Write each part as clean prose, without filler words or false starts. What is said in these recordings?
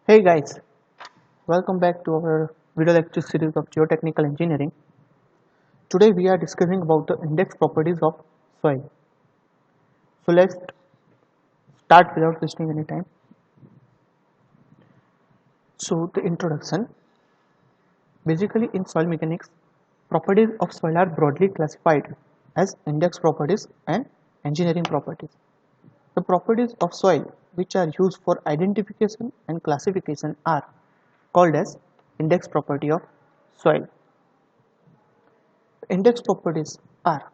Hey guys, welcome back to our video lecture series of geotechnical engineering. Today we are discussing about the index properties of soil. So let's start without wasting any time. So the introduction. Basically in soil mechanics, properties of soil are broadly classified as index properties and engineering properties. The properties of soil which are used for identification and classification are called as index property of soil. Index properties are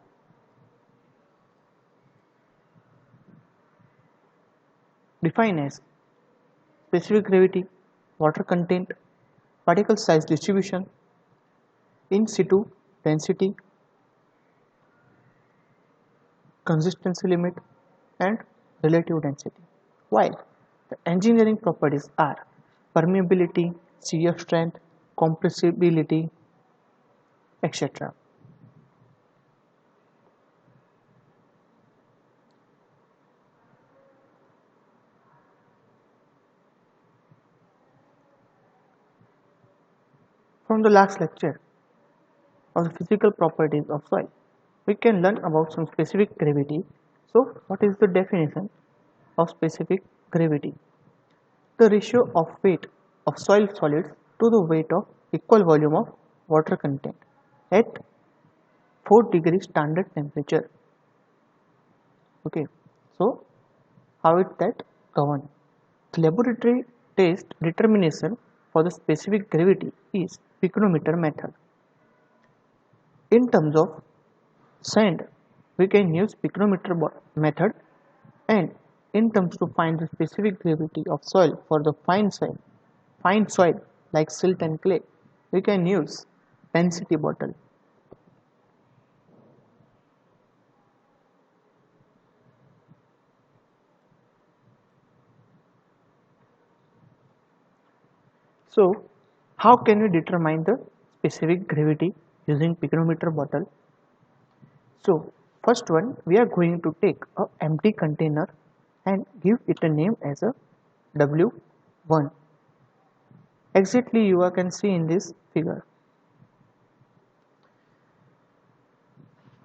defined as specific gravity, water content, particle size distribution, in situ density, consistency limit, and relative density. While the engineering properties are permeability, shear strength, compressibility, etc. From the last lecture of the physical properties of soil, we can learn about some specific gravity. So, what is the definition of specific gravity? The ratio of weight of soil solids to the weight of equal volume of water content at 4 degree standard temperature. Okay, so how is that governed? The laboratory test determination for the specific gravity is picnometer method. In terms of sand, we can use picnometer method, and in terms to find the specific gravity of soil for the fine soil like silt and clay, we can use density bottle. So, how can we determine the specific gravity using picnometer bottle? So, first one, we are going to take a empty container and give it a name as a W1. Exactly you can see in this figure.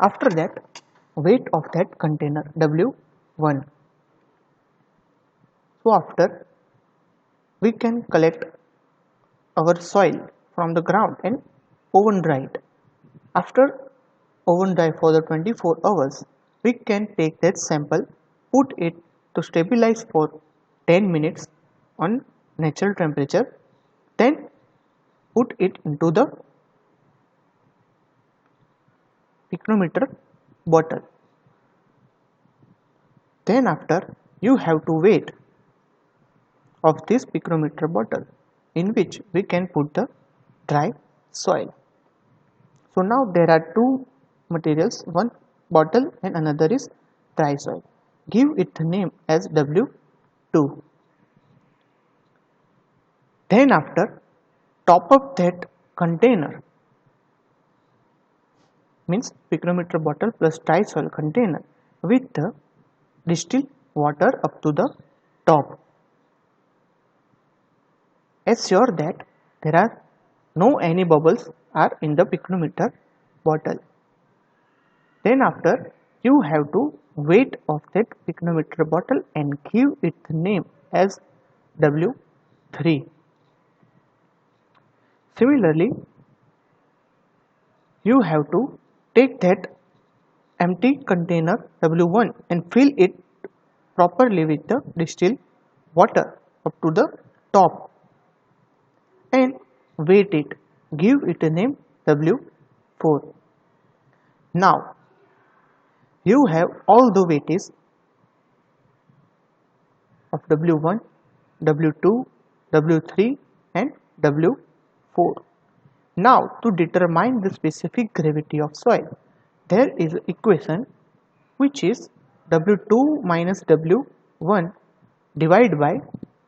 After that, weight of that container W1. So after, we can collect our soil from the ground and oven dry it. After oven dry for the 24 hours, we can take that sample, put it to stabilize for 10 minutes on natural temperature, then put it into the picnometer bottle. Then after, you have to wait of this picnometer bottle in which we can put the dry soil. So now there are two materials, one bottle and another is dry soil. Give it the name as W2. Then after, top up that container, means picnometer bottle plus dry soil container, with the distilled water up to the top. Assure that there are no any bubbles are in the picnometer bottle. Then after, you have to weight of that picnometer bottle and give it the name as W3. Similarly, you have to take that empty container W1 and fill it properly with the distilled water up to the top and weight it. Give it a name W4. Now, you have all the weightage of W1, W2, W3 and W4. Now, to determine the specific gravity of soil, there is an equation which is W2 minus W1 divided by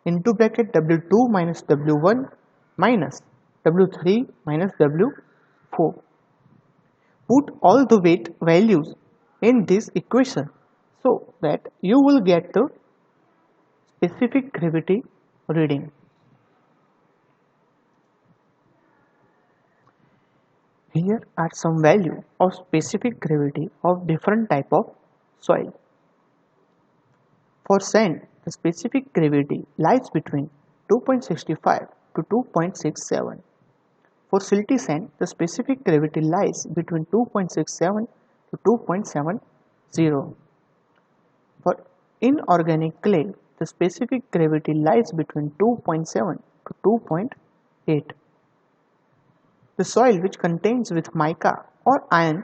into bracket W2 minus W1 minus W3 minus W4. Put all the weight values in this equation so that you will get the specific gravity reading. Here are some value of specific gravity of different type of soil. For sand, the specific gravity lies between 2.65 to 2.67. For silty sand, the specific gravity lies between 2.67 to 2.70. For inorganic clay, the specific gravity lies between 2.7 to 2.8. The soil which contains with mica or iron,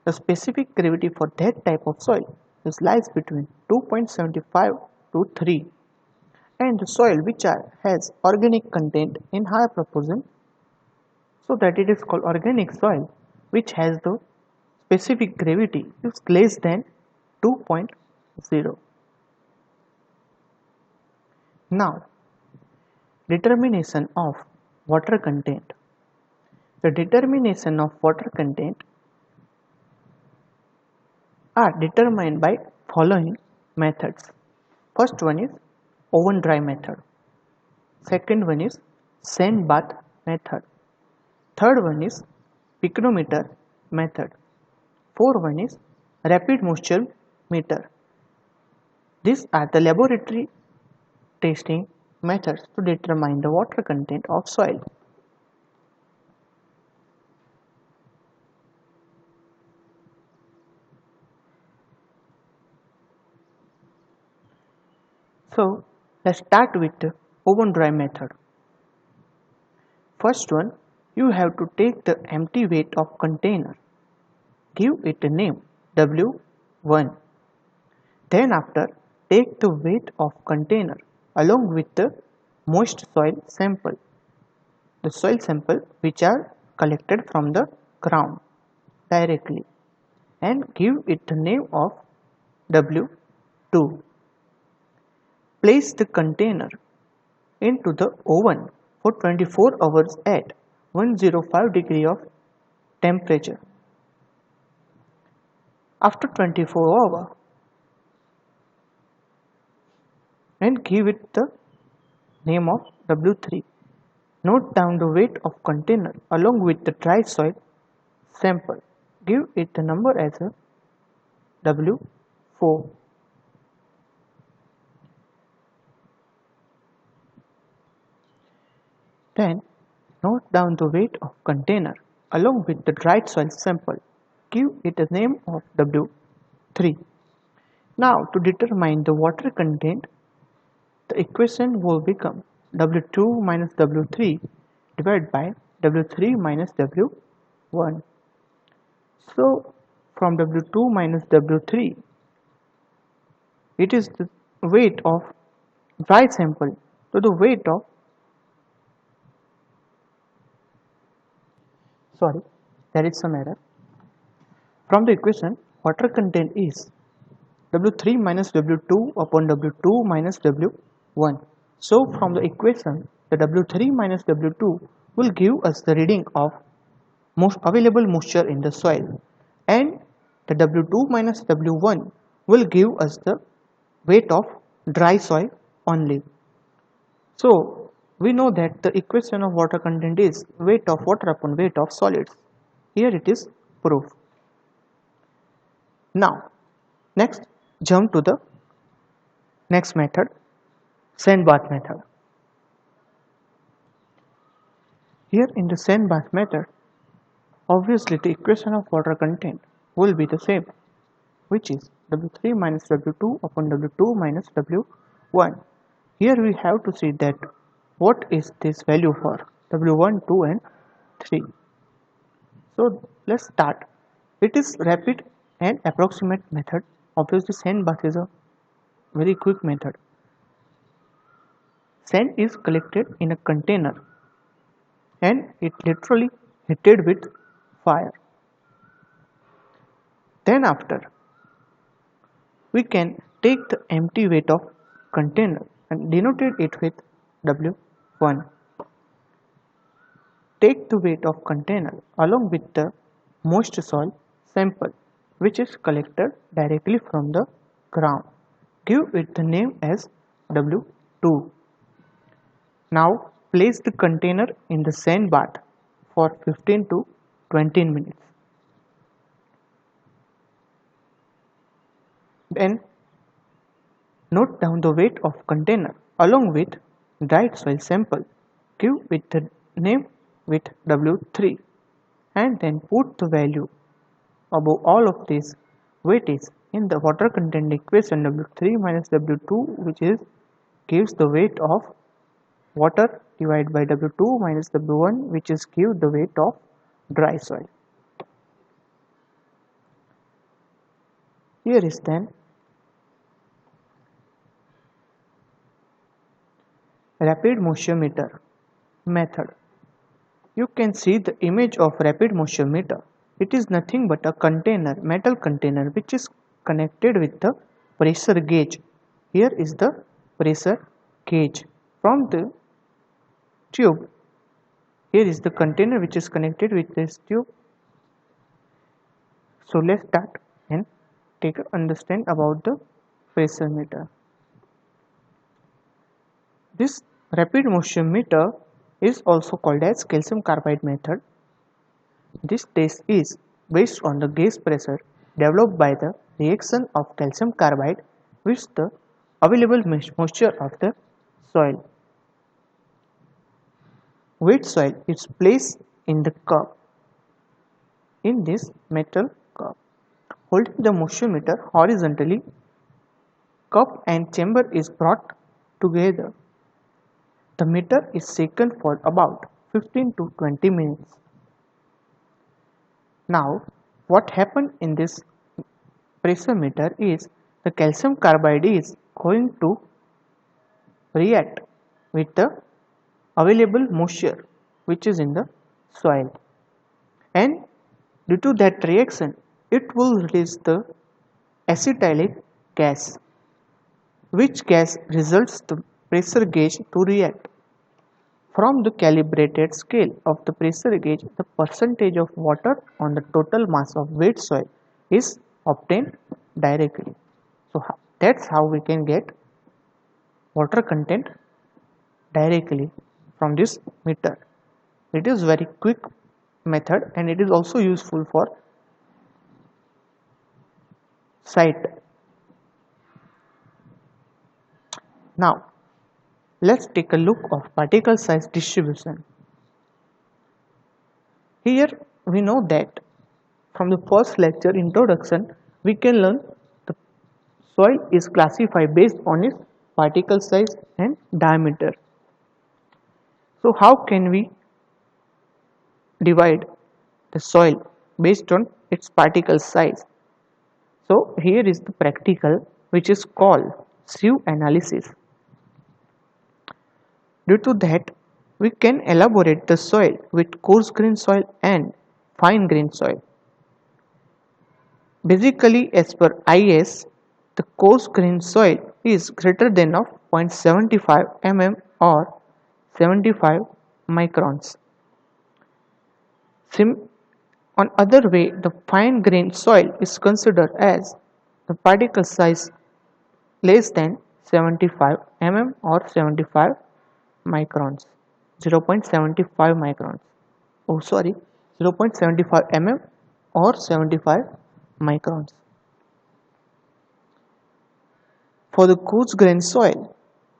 the specific gravity for that type of soil lies between 2.75 to 3, and the soil which has organic content in higher proportion, so that it is called organic soil, which has the specific gravity is less than 2.0. Now, determination of water content. The determination of water content are determined by following methods. First one is oven dry method. Second one is sand bath method. Third one is pycnometer method. Fourth one is rapid moisture meter. These are the laboratory testing methods to determine the water content of soil. So let's start with the oven dry method. First one, you have to take the empty weight of container, give it a name W1. Then after, take the weight of container along with the moist soil sample, the soil sample which are collected from the ground directly, and give it the name of W2. Place the container into the oven for 24 hours at 105 degree of temperature. After 24 hours, and give it the name of W3. Note down the weight of container along with the dry soil sample. Give it the number as a W4. Then note down the weight of container along with the dried soil sample. Give it a name of W3. Now to determine the water content, the equation will become W2 minus W3 divided by W3 minus W1. So from W2 minus W3, it is the weight of dry sample to the weight of, sorry, there is some error. From the equation, water content is W3 minus W2 upon W2 minus W1. So from the equation, the W3 minus W2 will give us the reading of most available moisture in the soil, and the W2 minus W1 will give us the weight of dry soil only. So we know that the equation of water content is weight of water upon weight of solids. Here it is proof. Now next, jump to the next method, sand bath method. Here in the sand bath method, obviously the equation of water content will be the same, which is W3 minus W2 upon W2 minus W1. Here we have to see that what is this value for W1, 2 and 3. So let's start. It is rapid and approximate method. Obviously sand bath is a very quick method. Sand is collected in a container and it literally heated with fire. Then after, we can take the empty weight of container and denoted it with W1. Take the weight of container along with the moist soil sample which is collected directly from the ground. Give it the name as W2. Now place the container in the sand bath for 15 to 20 minutes. Then note down the weight of container along with dried soil sample. Give with the name with W3 and then put the value above all of these weightage in the water content equation W3 minus W2, which is gives the weight of water divided by W2 minus W1, which is give the weight of dry soil. Here is then rapid motion meter method. You can see the image of rapid motion meter. It is nothing but a container, metal container, which is connected with the pressure gauge. Here is the pressure gauge from the tube. Here is the container which is connected with this tube. So let's start and understand about the pressure meter. This rapid motion meter is also called as calcium carbide method. This test is based on the gauge pressure developed by the reaction of calcium carbide with the available moisture of the soil. Wet soil is placed in the cup, in this metal cup. Holding the motion meter horizontally, cup and chamber is brought together. The meter is shaken for about 15 to 20 minutes. Now, what happened in this pressure meter is the calcium carbide is going to react with the available moisture which is in the soil, and due to that reaction it will release the acetylic gas, which gas results the pressure gauge to react. From the calibrated scale of the pressure gauge, the percentage of water on the total mass of wet soil is obtained directly. So that's how we can get water content directly from this meter. It is very quick method and it is also useful for site. Now let's take a look of particle size distribution. Here we know that from the first lecture introduction we can learn the soil is classified based on its particle size and diameter. So how can we divide the soil based on its particle size? So here is the practical which is called sieve analysis. Due to that, we can elaborate the soil with coarse grain soil and fine grain soil. Basically, as per IS, the coarse grain soil is greater than of 0.75 mm or 75 microns. On other way, the fine grain soil is considered as the particle size less than 75 mm or 75 microns, 0.75 microns, 0.75 mm or 75 microns. For the coarse grain soil,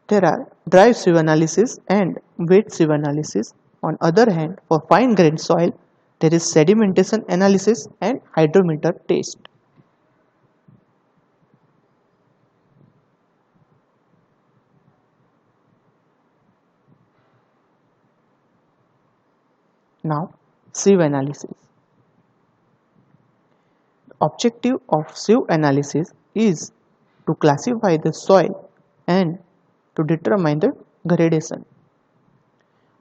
there are dry sieve analysis and wet sieve analysis. On other hand, for fine grain soil, there is sedimentation analysis and hydrometer test. Now, sieve analysis. The objective of sieve analysis is to classify the soil and to determine the gradation.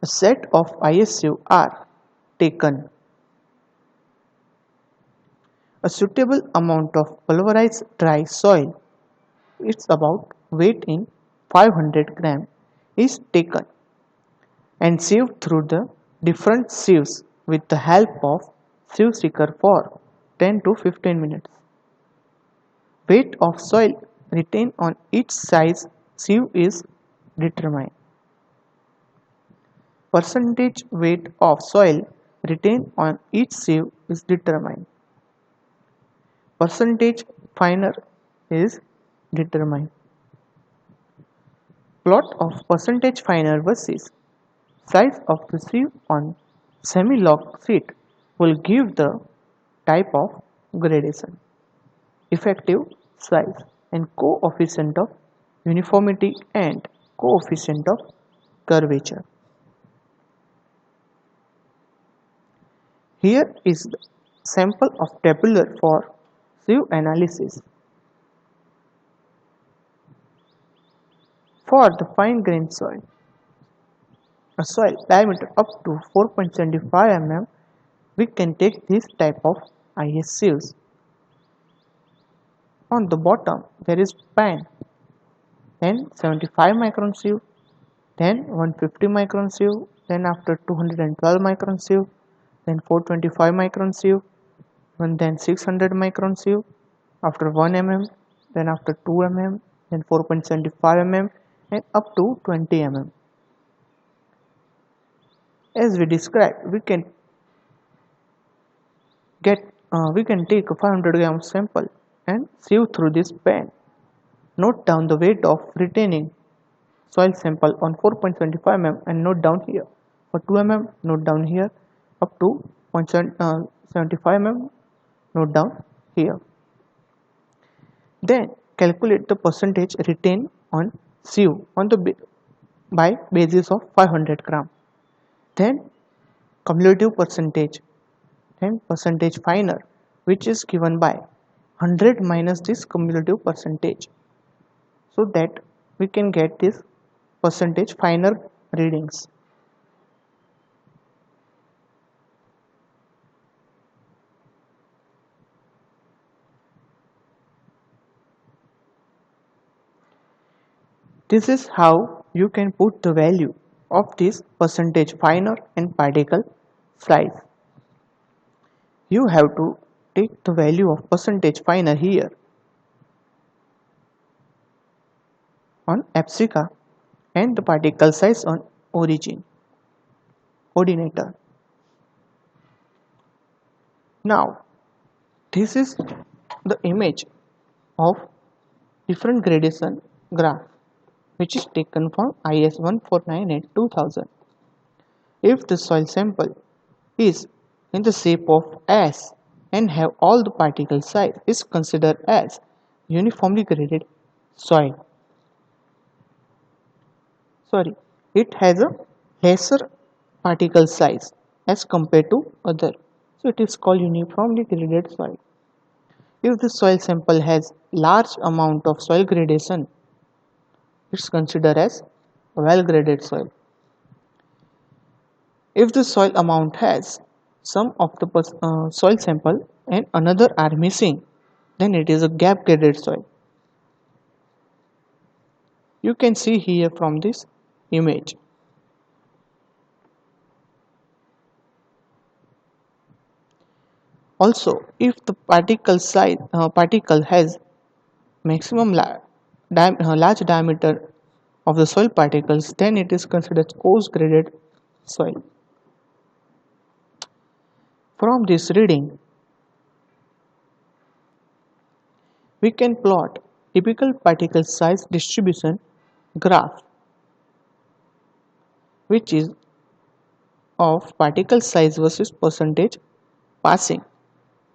A set of IS sieve are taken. A suitable amount of pulverized dry soil, it's about weight in 500 gram, is taken and sieved through the different sieves with the help of sieve seeker for 10 to 15 minutes. Weight of soil retained on each size sieve is determined. Percentage weight of soil retained on each sieve is determined. Percentage finer is determined. Plot of percentage finer versus size of the sieve on semi-log sheet will give the type of gradation, effective size, and coefficient of uniformity and coefficient of curvature. Here is the sample of tabular for sieve analysis. For the fine grained soil, a soil diameter up to 4.75 mm, we can take this type of IS sieves. On the bottom there is pan, then 75 micron sieve, then 150 micron sieve, then after 212 micron sieve, then 425 micron sieve, and then 600 micron sieve, after 1 mm, then after 2 mm, then 4.75 mm, and up to 20 mm. As we described, we can take a 500 gram sample and sieve through this pan. Note down the weight of retaining soil sample on 4.75 mm and note down here. For 2 mm, note down here. Up to 0.75 mm, note down here. Then calculate the percentage retained on sieve on the by basis of 500 gram. Then cumulative percentage, then percentage finer, which is given by 100 minus this cumulative percentage, so that we can get this percentage finer readings. This is how you can put the value of this percentage finer and particle size. You have to take the value of percentage finer here on abscissa and the particle size on ordinator. Now this is the image of different gradation graph which is taken from IS 1498-2000. If the soil sample is in the shape of S and have all the particle size, is considered as uniformly graded soil. It has a lesser particle size as compared to other, so it is called uniformly graded soil. If the soil sample has large amount of soil gradation, it's considered as well graded soil. If the soil amount has some of the soil sample and another are missing, then it is a gap graded soil. You can see here from this image. Also, if the particle has maximum large diameter of the soil particles, then it is considered coarse graded soil. From this reading, we can plot typical particle size distribution graph, which is of particle size versus percentage passing.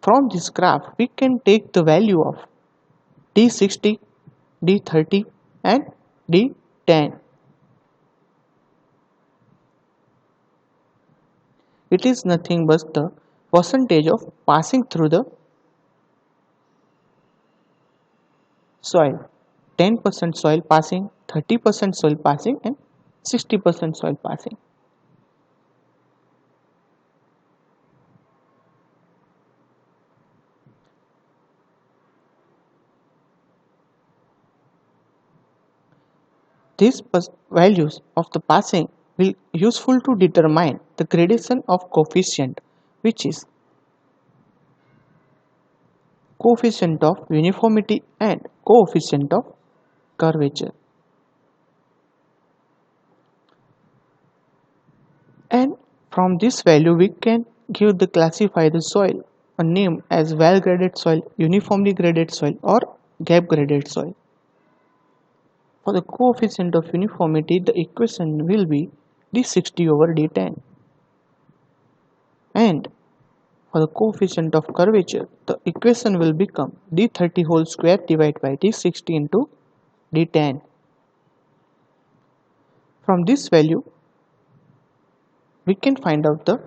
From this graph, we can take the value of D60, D30 and D10. It is nothing but the percentage of passing through the soil. 10% soil passing, 30% soil passing and 60% soil passing. These values of the passing will useful to determine the gradation of coefficient, which is coefficient of uniformity and coefficient of curvature. And from this value we can give the classify the soil a name as well graded soil, uniformly graded soil, or gap graded soil. For the coefficient of uniformity, the equation will be d60 over d10. And for the coefficient of curvature, the equation will become d30 whole square divided by d60 into d10. From this value, we can find out the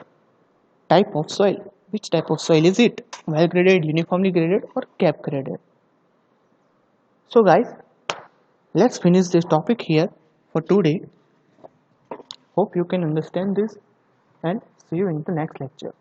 type of soil. Which type of soil is it? Well graded, uniformly graded, or gap graded? So guys, let's finish this topic here for today. Hope you can understand this and see you in the next lecture.